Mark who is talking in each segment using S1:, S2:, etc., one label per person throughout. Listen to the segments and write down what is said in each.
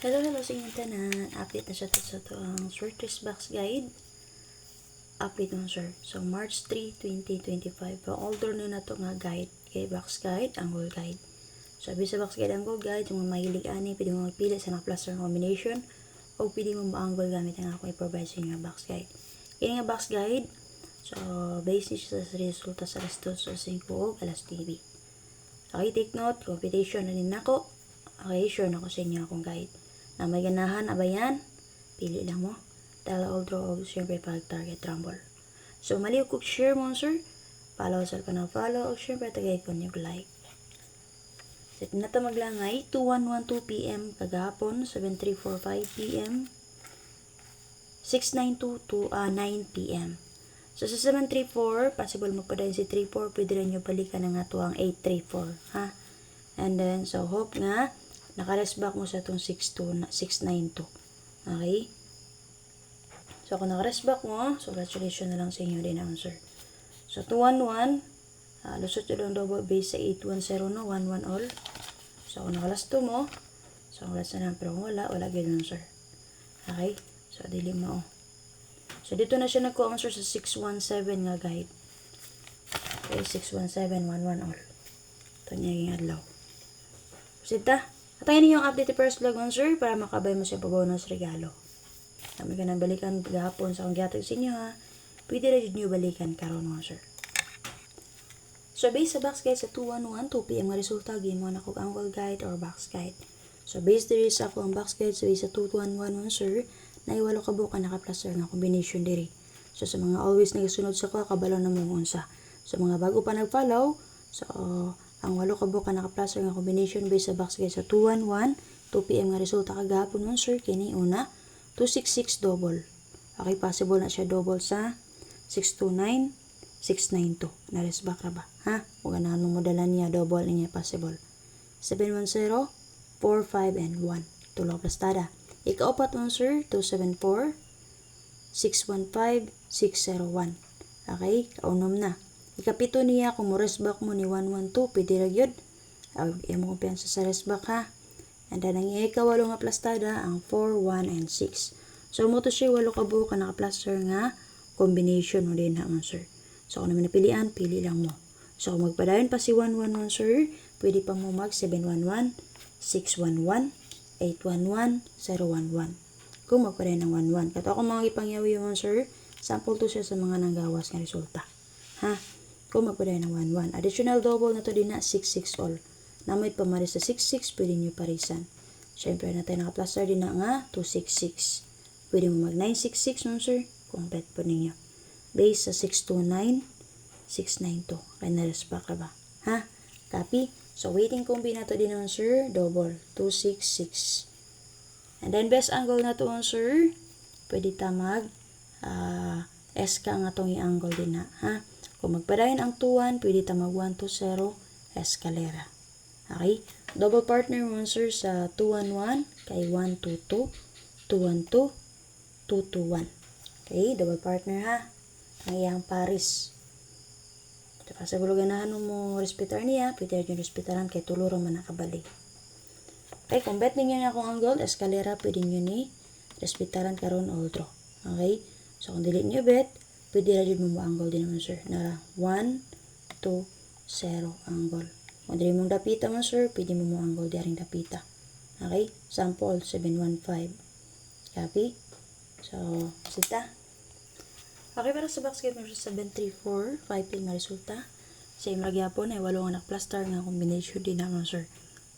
S1: Hello sa inyong tanan. Update na siya sa ito ang shortest box guide. Update mo sir. So March 3, 2025. Pa-order na ito nga guide. Kay box guide, ang gold guide. So sa box guide, ang gold guide, yung mga mahilig ani, pwede mo magpili sa naka-plaster combination o pwede mo maanggol gamit ang ako i-provide sa inyo box guide. Kaya nga box guide, so based siya sa resulta sa alas 2 o 5 o alas TV. Okay, take note, competition na din ako. Okay, sure na ko sa inyo akong guide. Na may ganahan, abayan, pili lang mo. Tala all draw o syempre pag target rumble. So, mali kung share mo, sir. Follow sa kanang follow o syempre tagay ko yung like. Set na ito maglangay, 2112 p.m. kagahapon, 7345 p.m. 692 to 9 p.m. So, sa 734, possible mo pa din si 34, pwede rin nyo balikan ng ato ang 834, ha? And then, so, hope nga, naka-rest back mo sa itong 692. Okay? So, kung naka-rest back mo, so, congratulations na lang sa inyo din ang answer. So, 211, lusot yun ang double base sa 810 no, 11 all. So, kung naka-last 2 mo, so, last na lang, pero kung wala yun answer. Okay? So, dili mo. So, dito na siya nagko-answer sa 617 nga guide. Okay, 617, 11 all. Ito niya yung adlaw. Sita, atayin niyo yung update first vlog on sir para makabay mo siya pa-bonus regalo. Kami ka nang balikan gahapon sa akong gihatag sa inyo ha. Pwede rin nyo balikan karon mo sir. So based sa box guide sa 211, 2 p.m. nga resulta, game mo na kong angle guide or box guide. So based diri sa akong box guide so sa 2111 sir, na iwalo ka buka naka-plaster nga combination diri. So sa mga always nagasunod sa ko, kabalo na mo unsa. So mga bago pa nag-follow, so ang walo ka buka naka-plaster nga combination based sa box guide sa 211, 2 p.m. nga resulta kagahapon nun sir, kini una, 266 double. Okay, possible na siya double sa 629, 692. Na-rest back ra ba? Ha? Kung ganahan mo modalan niya, double niya possible. 710, 4, 5, and 1. Tulo plastada. Ikaapat mo sir, 274, 615, 601. Okay, kaunom na. Ikapito niya, kung mo rest back mo ni 112, pwede ra gyud. Imo kumpiyansa sa rest back ha. And then, ang ikawalo nga plastada, ang 4, 1, and 6. So, mo to siya, walo ka buo ka naka-plaster nga combination mo din ha, sir. So, kung naman napilian, pili lang mo. So, kung magpadayon pa si 111, sir, pwede pa mo mag 711, 611, 811, 011. Kung magpadayon ng 11. Kato ako mga ipangyawi yung sir, sample to siya sa mga nanggawas nga resulta. Ha? Kung magpadayon ng 11. Additional double na to din na 66 all. Namit pa maris sa 66, pwede nyo parisan. Siyempre na tayo naka-plaster din na nga 266. Pwede mo mag 966 nun sir, complete po ninyo. Base sa 629, 692. Kaya na-respect ka ba? Ha? Copy? So, waiting combi na to din nun sir, double, 266. And then, best angle na to nun sir, pwede ta mag S ka nga itong i-angle din na. Ha? Kung magpadayon ang 2-1, pwede ta mag 120 escalera. Okay? Double partner mo sir sa 211 kay 122, 212, 221. Okay? Double partner ha. Ang iyang paris. Saka sa gulugan mo respetar niya, pwede rin yung respetaran kay tuluro man nakabali. Okay? Kung bet ninyo na akong angle, escalera, pwede nyo ni respetaran karon all draw. Okay? So, kung delete nyo bet, pwede rin mo angle din naman sir. Na 1, 2, 0 angle. Kung dili mong dapita mo sir, pwede mo angle diaring dapita. Okay? Sample 715. Copy? So, sita. Okay, para sa box game mo 734, 5 pin na resulta. Same lagi hapon ay 8 nga nak-plaster nga combination din naman sir.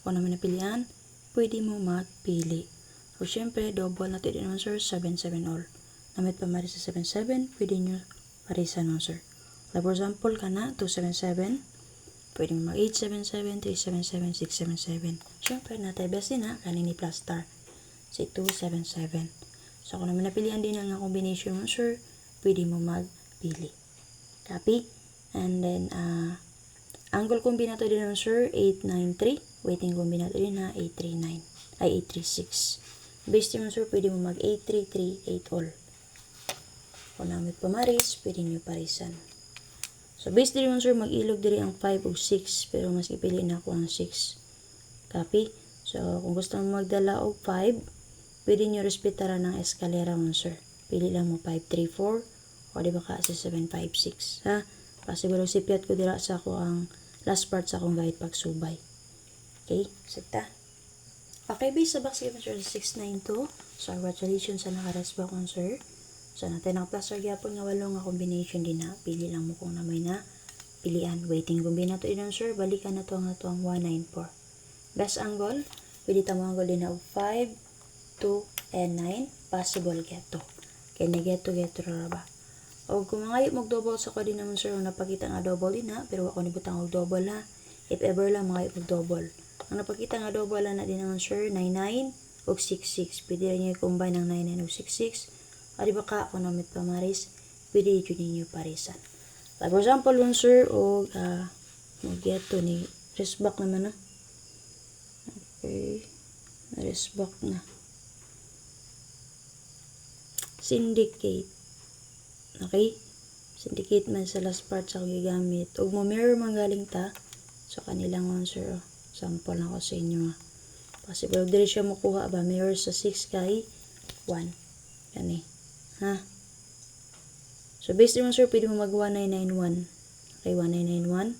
S1: Kung naman napilian, pwede mo magpili. O syempre, double natin din naman sir, 7-7 all. Namit pa mari sa 7-7, pwede nyo parisan naman sir. Like for example, ka na, 277. Pwede mo mag 877, 377, 677. Siyempre, natay best din ha. Kanini plus star. Si 277. So, kung naman napilihan din ang combination mo, sir, pwede mo magpili. Copy? And then, angle combinato din naman, sir, 893. Waiting combinato din na 839. Ay, 836. Base din mo, sir, pwede mo mag 8338 all. Kung namit pamaris, pwede nyo parisan. So, based diri mo sir, mag-ilog diri ang 5 o 6. Pero mas ipili na ako ang 6. Copy? So, So, kung gusto mo magdala og 5, pwede nyo respetaran ng eskalera mo, sir. Pili lang mo 5, 3, 4, o di ba ka sa 7, 5, 6, ha? Possible sipiat ko dira sa ako ang last part sa akong guide pagsubay. Okay, sita. Okay, base sa box given, sir, 692. So, congratulations sa naka-resback on, sir. So, natin ang plus or gyapon nga walong nga combination din na. Pili lang mo kung na may na pilian. Waiting combinato din, sir. Balikan na to ang 194. Best angle, pwede tamo angle din na 5, 2, and 9. Possible get to. Kaya na get to ra ba? O kung mga mo double sa ko din naman, sir, napakita nga double din ha. Pero ako nibutang og double ha. If ever lang mga mag double. Ang napakita nga double na din naman, sir, 99 og 66. Pwede rin nyo combine ng 99 og 66. O di ba ka, kung namit pa maris, pwede yun ninyo parisan. Like for example, one, sir, o mag-get to ni resback naman na. Okay. Resback na. Syndicate. Okay? Syndicate man sa last part sa gigamit. Ug mo mirror man galing ta. So, kanilang one, sir, sample na ko sa inyo. Possible, dili siya makuha ba? Mirror sa 6 kay 1. Yan eh. Ha? So, based naman, sir, pwede mo mag 1991. Okay, 1991.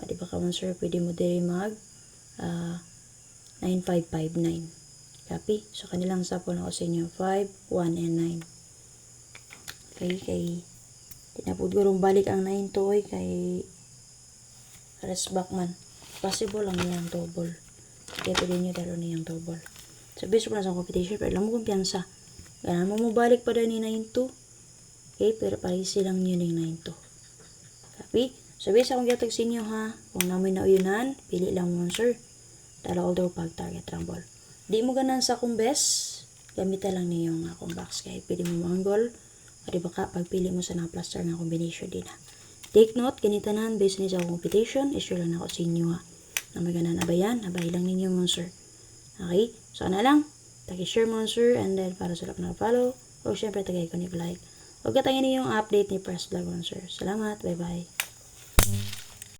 S1: Di ba ka man, sir, pwede mo diri mag 9559. Copy? So, kanilang sample na ko sa inyo. 5, 1, and 9. Okay, kay tinapod ko rin balik ang 9 to kay resback man. Possible lang niyang double. Kaya pwede niyo dalo niyang double. So, based mo na sa competition, pero lang mo kumpiyansa. Ganun mo balik pa rin ni 9-2. Okay, pero parisi lang yun yung 9-2. Copy? So, based akong gatag sa inyo ha. Kung namin na uyunan, pili lang mo, sir. Dala although pag target rumble. Di mo ganan sa akong best, gamitan lang niyo yung akong box. Kaya pwede mo manggol. O di ba ka, pagpili mo sa na-plaster nga combination din ha. Take note, ganitanan, based na sa competition, issue lang ako sa inyo ha. Na may ganan abayan, abay lang ninyo mo, sir. Okay? So, ano lang? Taki-share mo, sir, and then para sa lahat na follow, o syempre tagay ko ni like. Huwag katangin niyo yung update ni Press Vlog, sir. Salamat, bye-bye.